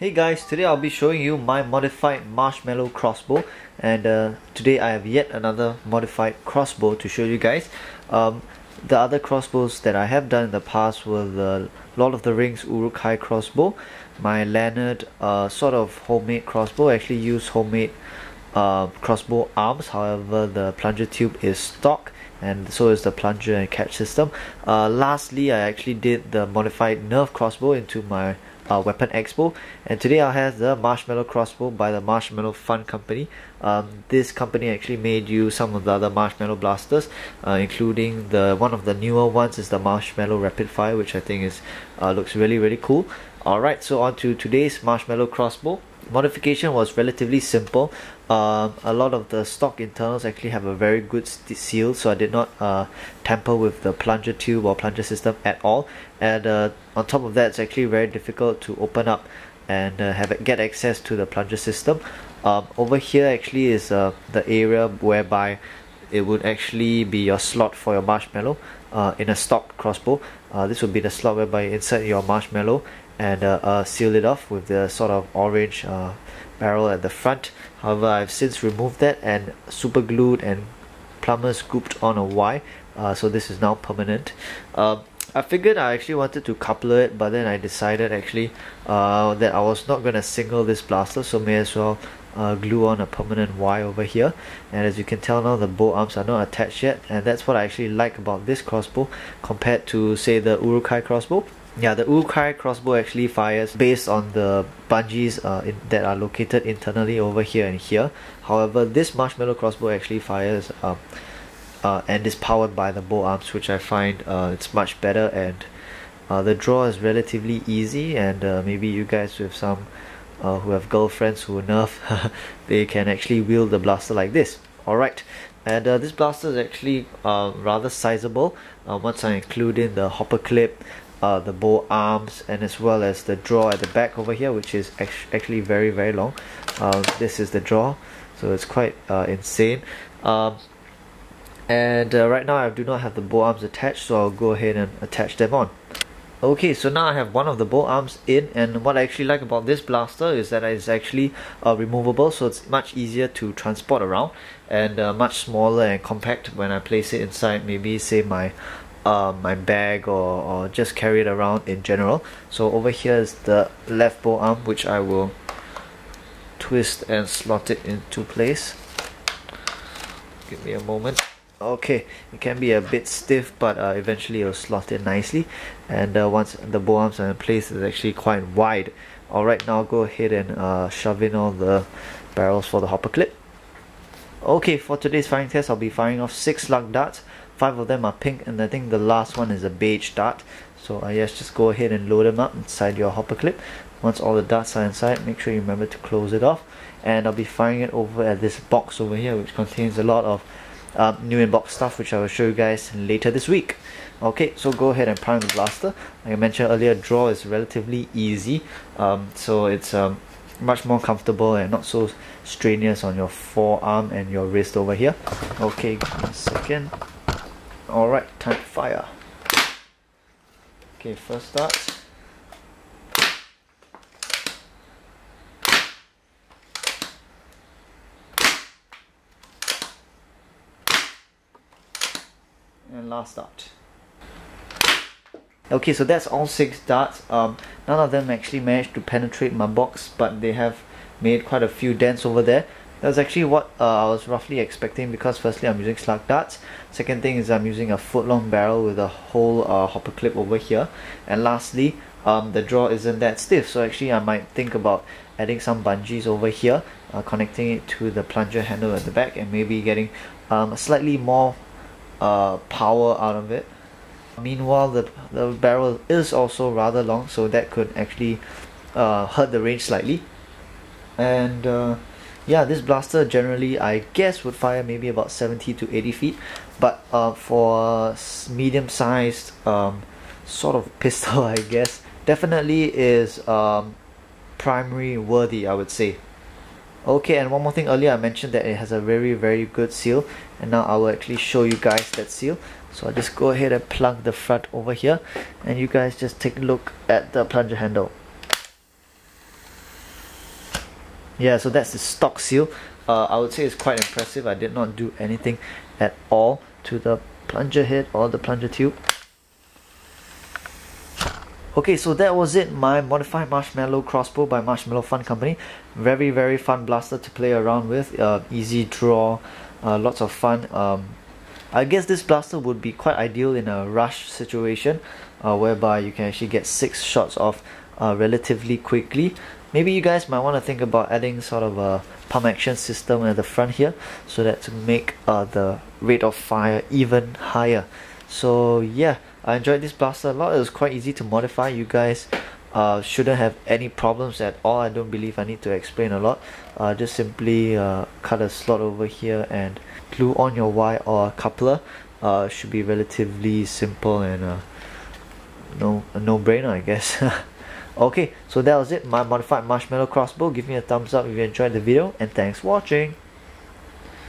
Hey guys, today I'll be showing you my modified Marshmallow Crossbow, and today I have yet another modified crossbow to show you guys. The other crossbows that I have done in the past were the Lord of the Rings Uruk-hai crossbow, my Leonard sort of homemade crossbow. I actually use homemade crossbow arms, however the plunger tube is stock and so is the plunger and catch system. Lastly, I actually did the modified Nerf crossbow into my Weapon Expo, and today I have the Marshmallow Crossbow by the Marshmallow Fun Company. This company actually made you some of the other marshmallow blasters, including one of the newer ones is the Marshmallow Rapid Fire, which I think is looks really cool. Alright, so on to today's Marshmallow Crossbow. Modification was relatively simple. A lot of the stock internals actually have a very good seal, so I did not tamper with the plunger tube or plunger system at all, and on top of that, it's actually very difficult to open up and get access to the plunger system. Over here actually is the area whereby it would actually be your slot for your marshmallow in a stock crossbow. This would be the slot whereby you insert your marshmallow and seal it off with the sort of orange barrel at the front. However, I've since removed that and super glued and plumber scooped on a Y, so this is now permanent. I figured I actually wanted to coupler it, but then I decided actually that I was not going to single this blaster, so may as well glue on a permanent Y over here. And as you can tell now, the bow arms are not attached yet, and that's what I actually like about this crossbow compared to, say, the Uruk-hai crossbow. Yeah, the Uruk-hai crossbow actually fires based on the bungees that are located internally over here and here. However, this Marshmallow crossbow actually fires and is powered by the bow arms, which I find it's much better, and the draw is relatively easy, and maybe you guys with some who have girlfriends who nerf they can actually wield the blaster like this. Alright, and this blaster is actually rather sizable once I include in the hopper clip, the bow arms, and as well as the draw at the back over here, which is actually very long. This is the draw, so it's quite insane. And right now I do not have the bow arms attached, so I'll go ahead and attach them on. Okay, so now I have one of the bow arms in, and what I actually like about this blaster is that it's actually removable, so it's much easier to transport around, and much smaller and compact when I place it inside, maybe say my bag, or just carry it around in general. So over here is the left bow arm, which I will twist and slot it into place. Give me a moment. Okay, it can be a bit stiff, but eventually it'll slot in nicely, and once the bow arms are in place, it's actually quite wide. Alright, now I'll go ahead and shove in all the barrels for the hopper clip. Okay, for today's firing test, I'll be firing off 6 slug darts. 5 of them are pink, and I think the last one is a beige dart. So yes, just go ahead and load them up inside your hopper clip. Once all the darts are inside, make sure you remember to close it off, and I'll be firing it over at this box over here, which contains a lot of new in-box stuff, which I will show you guys later this week. Okay, so go ahead and prime the blaster. Like I mentioned earlier, draw is relatively easy, so it's much more comfortable and not so strenuous on your forearm and your wrist over here. Okay, give me a second. Alright, time to fire. Okay, first start. And last start. Okay, so that's all 6 darts. None of them actually managed to penetrate my box, but they have made quite a few dents over there. That's actually what I was roughly expecting, because firstly I'm using slug darts, second thing is I'm using a foot-long barrel with a whole hopper clip over here, and lastly the draw isn't that stiff, so actually I might think about adding some bungees over here, connecting it to the plunger handle at the back, and maybe getting slightly more power out of it. Meanwhile, the barrel is also rather long, so that could actually hurt the range slightly. And yeah, this blaster generally I guess would fire maybe about 70 to 80 feet, but for medium sized sort of pistol, I guess, definitely is primary worthy, I would say. Okay, and one more thing, earlier I mentioned that it has a very good seal, and now I will actually show you guys that seal. So I'll just go ahead and plug the front over here, and you guys just take a look at the plunger handle. Yeah, so that's the stock seal. I would say it's quite impressive. I did not do anything at all to the plunger head or the plunger tube. Okay, so that was it, my modified Marshmallow Crossbow by Marshmallow Fun Company. Very fun blaster to play around with. Easy draw, lots of fun. I guess this blaster would be quite ideal in a rush situation, whereby you can actually get 6 shots off relatively quickly. Maybe you guys might want to think about adding sort of a pump action system at the front here, so that to make the rate of fire even higher. So yeah, I enjoyed this blaster a lot. It was quite easy to modify. You guys shouldn't have any problems at all. I don't believe I need to explain a lot. Just simply cut a slot over here and glue on your wire or coupler. Should be relatively simple and a no-brainer, I guess. Okay, so that was it, my modified Marshmallow Crossbow. Give me a thumbs up if you enjoyed the video, and thanks for watching.